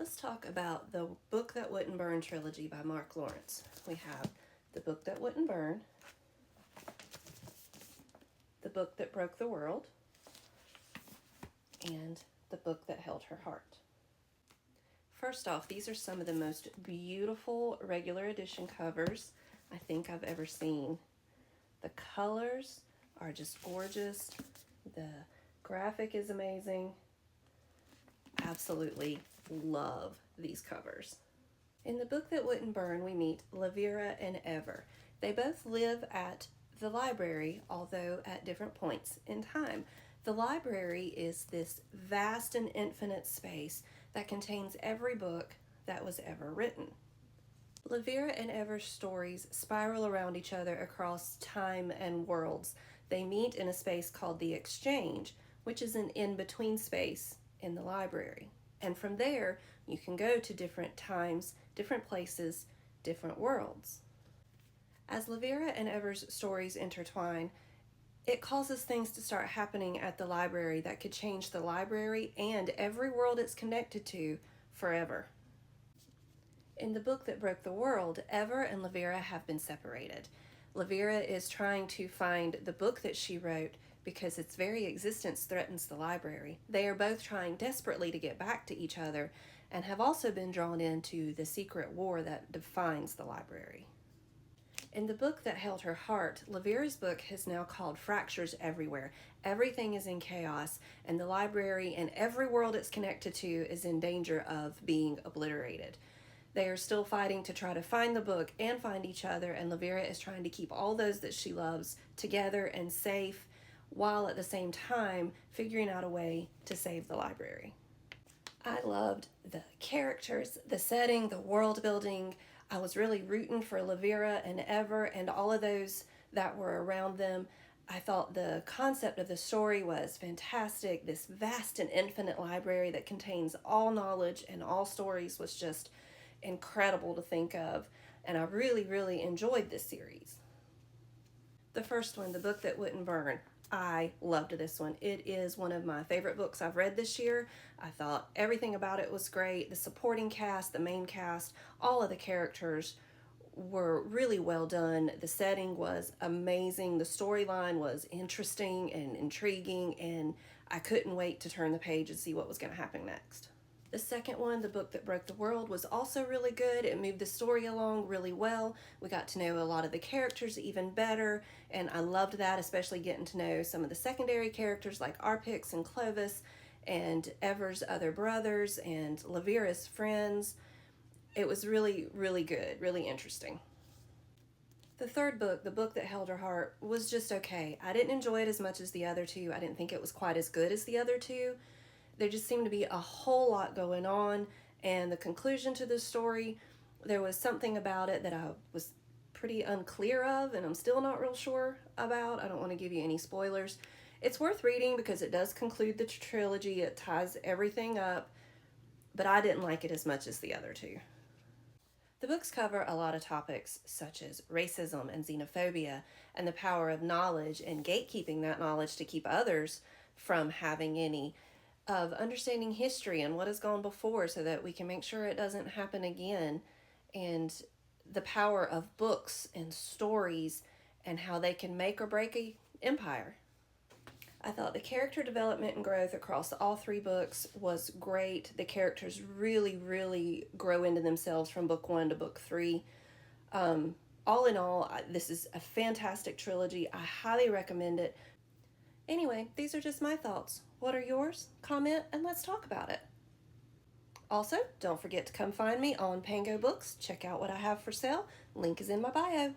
Let's talk about the Book That Wouldn't Burn trilogy by Mark Lawrence. We have The Book That Wouldn't Burn, The Book That Broke the World, and The Book That Held Her Heart. First off, these are some of the most beautiful regular edition covers I think I've ever seen. The colors are just gorgeous. The graphic is amazing. Absolutely love these covers. In The Book That Wouldn't Burn, we meet Lavira and Ever. They both live at the library, although at different points in time. The library is this vast and infinite space that contains every book that was ever written. Lavira and Ever's stories spiral around each other across time and worlds. They meet in a space called the Exchange, which is an in-between space in the library. And from there, you can go to different times, different places, different worlds. As Lavira and Ever's stories intertwine, it causes things to start happening at the library that could change the library and every world it's connected to forever. In The Book That Broke the World, Ever and Lavira have been separated. Lavira is trying to find the book that she wrote because its very existence threatens the library. They are both trying desperately to get back to each other and have also been drawn into the secret war that defines the library. In The Book That Held Her Heart, Lavira's book has now called Fractures Everywhere. Everything is in chaos, and the library and every world it's connected to is in danger of being obliterated. They are still fighting to try to find the book and find each other, and Lavira is trying to keep all those that she loves together and safe, while at the same time figuring out a way to save the library. I loved the characters, the setting, the world building. I was really rooting for Lavira and Ever and all of those that were around them. I thought the concept of the story was fantastic. This vast and infinite library that contains all knowledge and all stories was just incredible to think of, and I really enjoyed this series. The first one, The Book That Wouldn't Burn, I loved this one. It is one of my favorite books I've read this year. I thought everything about it was great. The supporting cast, the main cast, all of the characters were really well done. The setting was amazing. The storyline was interesting and intriguing, and I couldn't wait to turn the page and see what was going to happen next. The second one, The Book That Broke the World, was also really good. It moved the story along really well. We got to know a lot of the characters even better, and I loved that, especially getting to know some of the secondary characters like Arpix and Clovis and Ever's other brothers and Lavira's friends. It was really good, really interesting. The third book, The Book That Held Her Heart, was just okay. I didn't enjoy it as much as the other two. I didn't think it was quite as good as the other two. There just seemed to be a whole lot going on, and the conclusion to the story, there was something about it that I was pretty unclear of, and I'm still not real sure about. I don't want to give you any spoilers. It's worth reading because it does conclude the trilogy. It ties everything up, but I didn't like it as much as the other two. The books cover a lot of topics such as racism and xenophobia and the power of knowledge and gatekeeping that knowledge to keep others from having any, of understanding history and what has gone before so that we can make sure it doesn't happen again, and the power of books and stories and how they can make or break an empire. I thought the character development and growth across all three books was great. The characters really grow into themselves from book 1 to book 3. All in all, this is a fantastic trilogy. I highly recommend it. Anyway, these are just my thoughts. What are yours? Comment and let's talk about it. Also, don't forget to come find me on Pango Books. Check out what I have for sale. Link is in my bio.